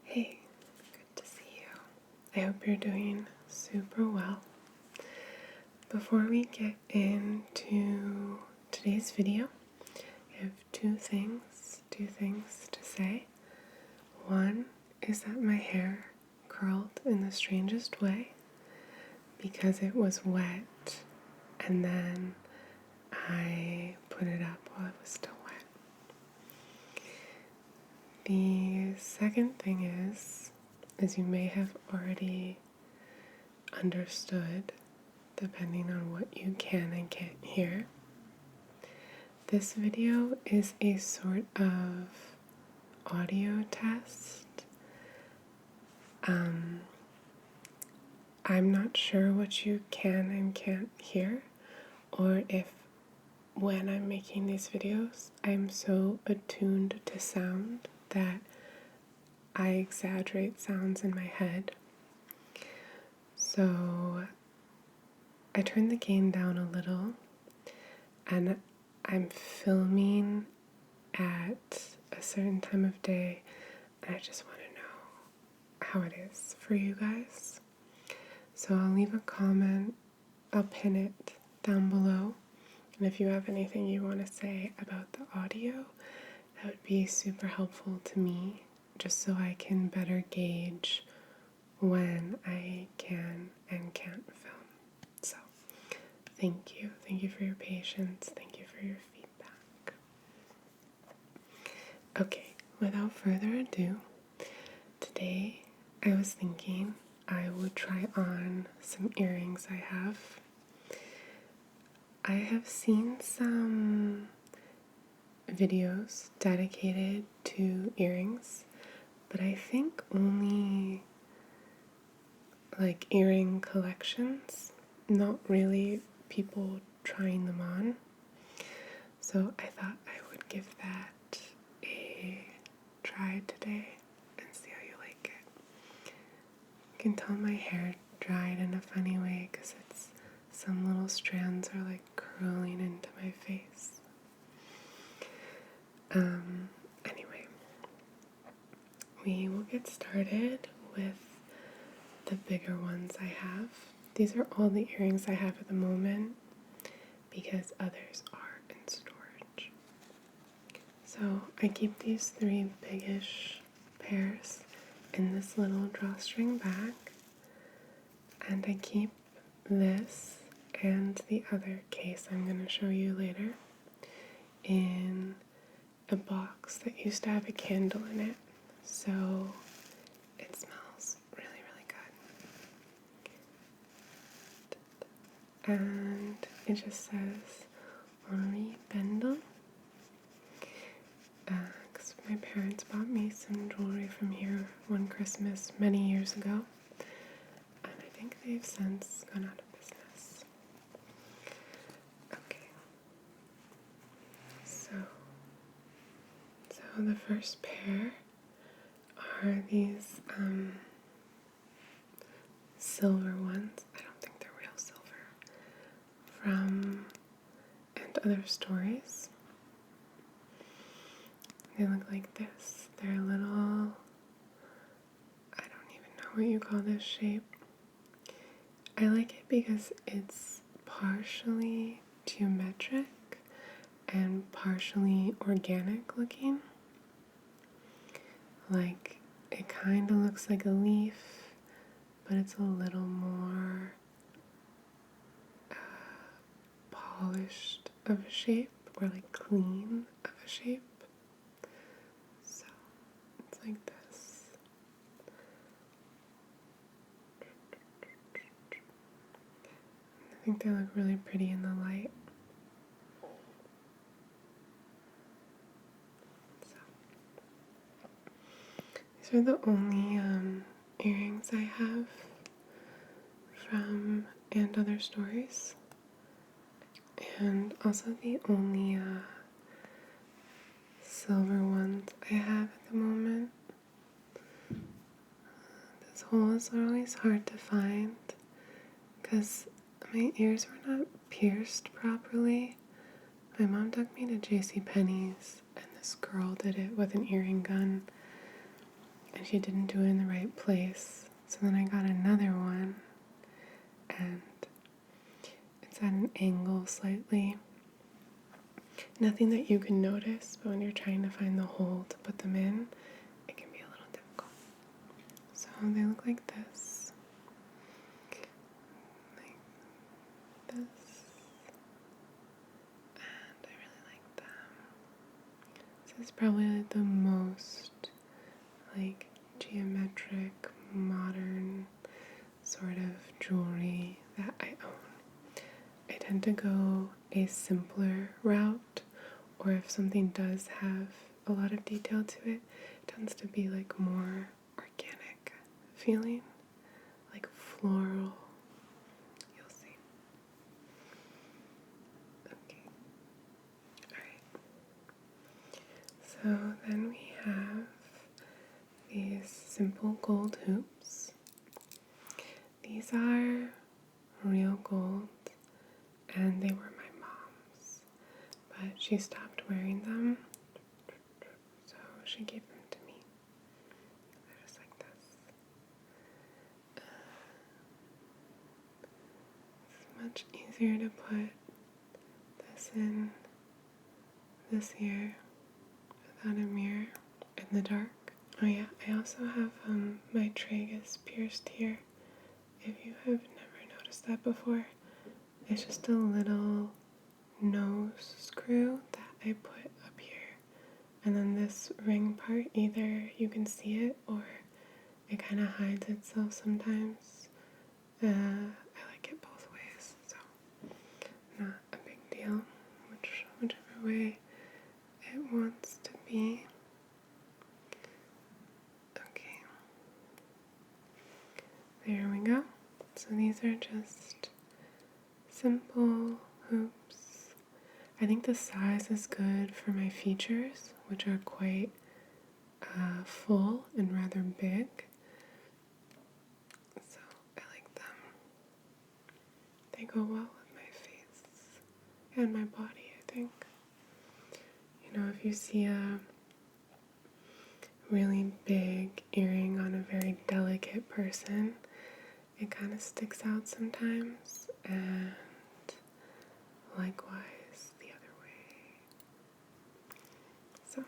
Hey, good to see you. I hope you're doing super well. Before we get into today's video, I have two things to say. One is that my hair curled in the strangest way because it was wet and then I put it up while it was still wet. The second thing is, as you may have already understood, depending on what you can and can't hear, this video is a sort of audio test. I'm not sure what you can and can't hear, or if when I'm making these videos, I'm so attuned to sound that I exaggerate sounds in my head. So I turned the gain down a little, and I'm filming at a certain time of day, and I just want to know how it is for you guys. So I'll leave a comment, I'll pin it down below, and if you have anything you want to say about the audio, that would be super helpful to me, just so I can better gauge when I can and can't film. So thank you for your patience, thank you for your feedback. Okay, without further ado, today I was thinking I would try on some earrings I have. I have seen some videos dedicated to earrings, but I think only like earring collections, not really people trying them on. So I thought I would give that a try today and see how you like it. You can tell my hair dried in a funny way because some little strands are like curling into my face. Anyway, we will get started with the bigger ones I have. These are all the earrings I have at the moment because others are in storage. So I keep these three biggish pairs in this little drawstring bag, and I keep this and the other case I'm going to show you later in a box that used to have a candle in it, so it smells really, really good. And it just says Henri Bendel, because my parents bought me some jewelry from here one Christmas many years ago, and I think they've since gone out of business. Okay, so the first pair are these silver ones. I don't think they're real silver. From And Other Stories. They look like this. They're a little, I don't even know what you call this shape. I like it because it's partially geometric and partially organic looking. Like, it kind of looks like a leaf, but it's a little more polished of a shape, or like clean of a shape. So it's like this. I think they look really pretty in the light. These are the only earrings I have from And Other Stories, and also the only silver ones I have at the moment. This hole is always hard to find because my ears were not pierced properly. My mom took me to JCPenney's, and this girl did it with an earring gun. And she didn't do it in the right place. So then I got another one, and it's at an angle slightly. Nothing that you can notice, but when you're trying to find the hole to put them in, it can be a little difficult. So they look like this. Like this. And I really like them. This is probably the most like geometric, modern sort of jewelry that I own. I tend to go a simpler route, or if something does have a lot of detail to it, it tends to be like more organic feeling, like floral. You'll see. Okay. Alright. So then we have these simple gold hoops. These are real gold, and they were my mom's, but she stopped wearing them, so she gave them to me. They're just like this. It's much easier to put this in this ear without a mirror in the dark. Oh yeah, I also have my tragus pierced here. If you have never noticed that before, it's just a little nose screw that I put up here. And then this ring part, either you can see it or it kind of hides itself sometimes. I like it both ways, so not a big deal, whichever way it wants to be. Okay, there we go. So these are just simple hoops. I think the size is good for my features, which are quite full and rather big. So I like them. They go well with my face and my body, I think. You know, if you see a really big earring on a very delicate person, it kind of sticks out sometimes, and likewise the other way. So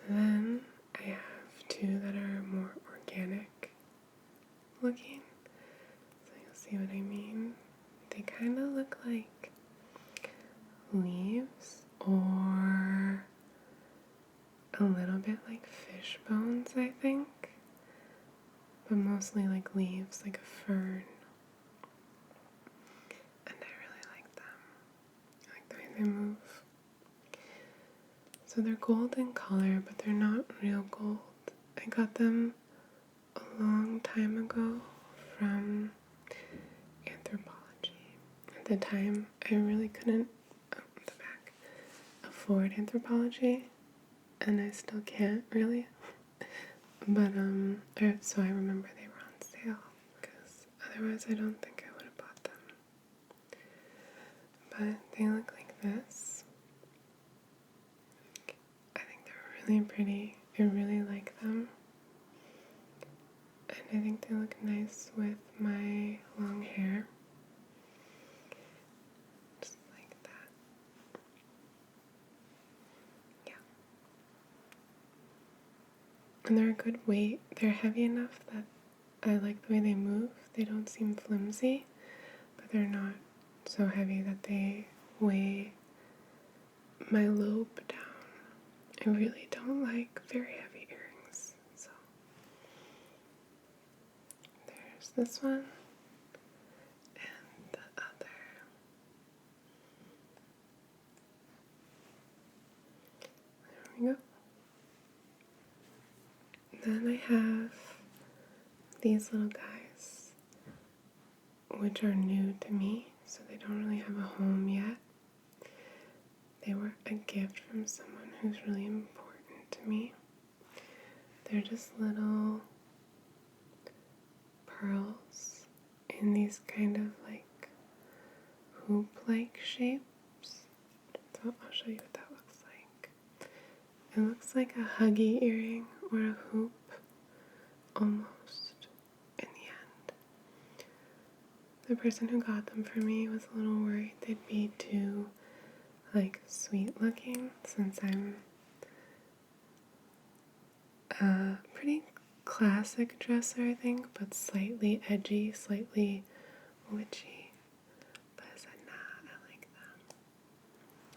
then I have two that are more organic looking, so you'll see what I mean. They kind of look like leaves, or a little bit like fish bones, I think, but mostly like leaves, like a fern. And I really like them. I like the way they move. So they're gold in color, but they're not real gold. I got them a long time ago from Anthropology. At the time, I really couldn't, the back, afford Anthropology, and I still can't really. But so I remember they were on sale, because otherwise I don't think I would have bought them. But they look like this. I think they're really pretty. I really like them. And I think they look nice with my long hair. Just like that. Yeah. And they're a good weight. They're heavy enough that I like the way they move. They don't seem flimsy, but they're not so heavy that they weigh my lobe down. I really don't like very heavy earrings. So there's this one and the other. There we go. Then I have these little guys, which are new to me, so they don't really have a home yet. They were a gift from someone who's really important to me. They're just little pearls in these kind of like hoop-like shapes. So I'll show you what that looks like. It looks like a huggy earring or a hoop almost in the end. The person who got them for me was a little worried they'd be too like sweet looking, since I'm a pretty classic dresser, I think, but slightly edgy, slightly witchy. But I said, nah, I like them.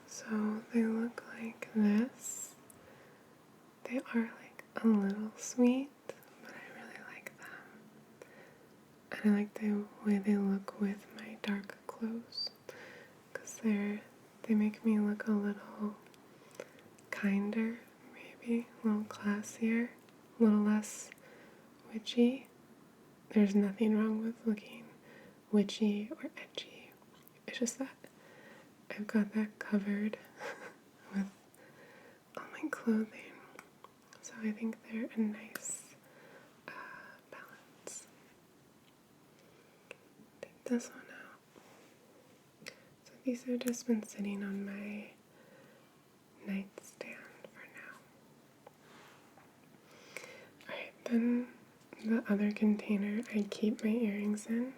So they look like this. They are like a little sweet, but I really like them. And I like the way they look with my dark clothes, because they make me look a little kinder, maybe a little classier, a little less witchy. There's nothing wrong with looking witchy or edgy. It's just that I've got that covered with all my clothing. So I think they're a nice balance. Take this one out. So these have just been sitting on my nightstand for now. Alright, then the other container I keep my earrings in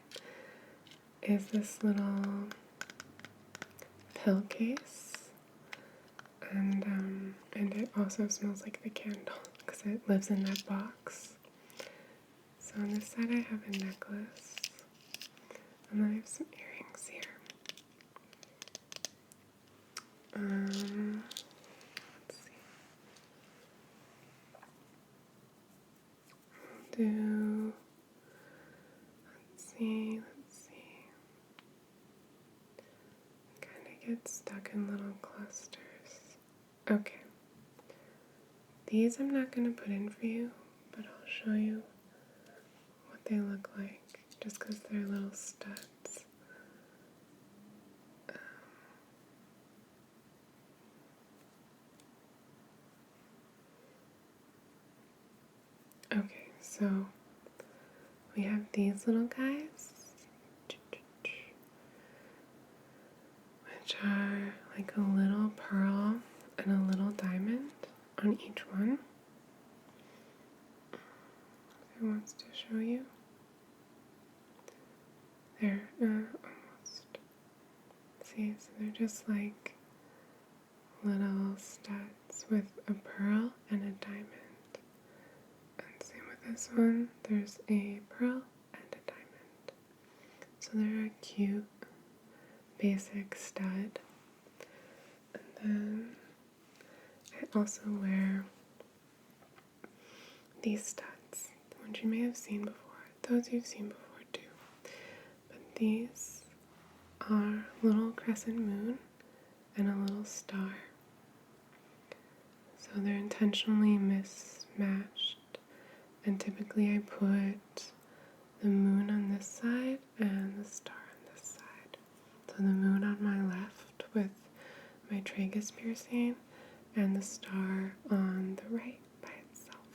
is this little pill case. And it also smells like the candle because it lives in that box. So on this side I have a necklace, and then I have some earrings here. Let's see. Let's see. Kind of get stuck in little clusters. Okay. These I'm not going to put in for you, but I'll show you what they look like, just because they're little studs. Okay, so we have these little guys, which are like a little pearl and a little diamond on each one. It wants to show you. They're almost. See, so they're just like little studs with a pearl and a diamond. And same with this one, there's a pearl and a diamond. So they're a cute, basic stud. And then I also wear these studs, the ones you may have seen before, those you've seen before too. But these are a little crescent moon and a little star. So they're intentionally mismatched, and typically I put the moon on this side and the star on this side. So the moon on my left with my tragus piercing, and the star on the right by itself.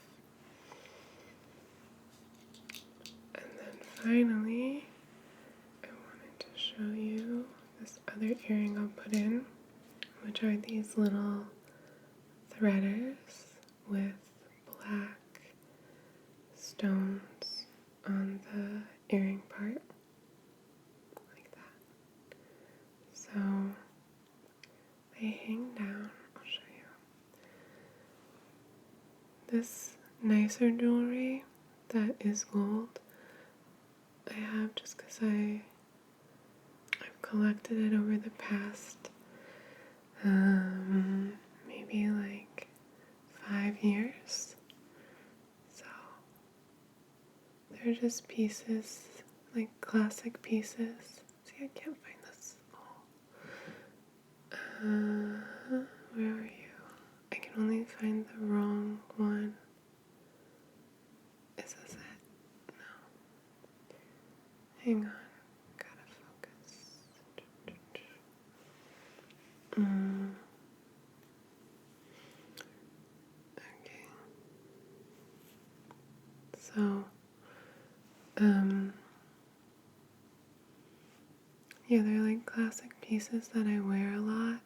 And then finally, I wanted to show you this other earring I'll put in, which are these little threaders with black stones on the earring part, like that. So they hang down. I'll show you. This nicer jewelry that is gold, I have just because I've collected it over the past maybe like 5 years. So they're just pieces, like classic pieces. See, I can't find this. Where are you? I can only find the wrong one. Is this it? No. Hang on. Gotta focus. Okay. So, yeah, they're like classic pieces that I wear a lot,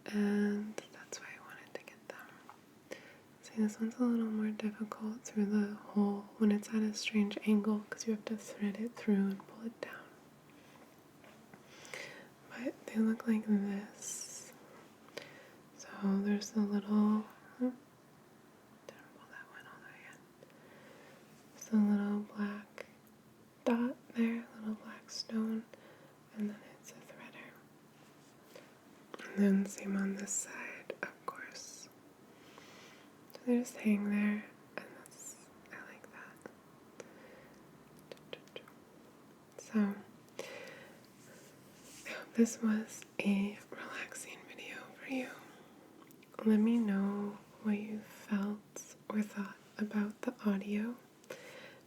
and that's why I wanted to get them. See, this one's a little more difficult through the hole when it's at a strange angle because you have to thread it through and pull it down. But they look like this. So there's the little, didn't pull that one all the way in. There's the little black dot there, little black stone, and then it's a threader. And then same on this side, of course. So they just hang there, and I like that. So, I hope this was a relaxing video for you. Let me know what you felt or thought about the audio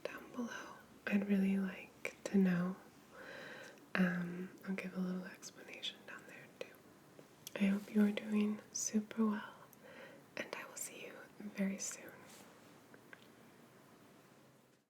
down below. I'd really like to know. I'll give a little explanation down there too. I hope you are doing super well, and I will see you very soon.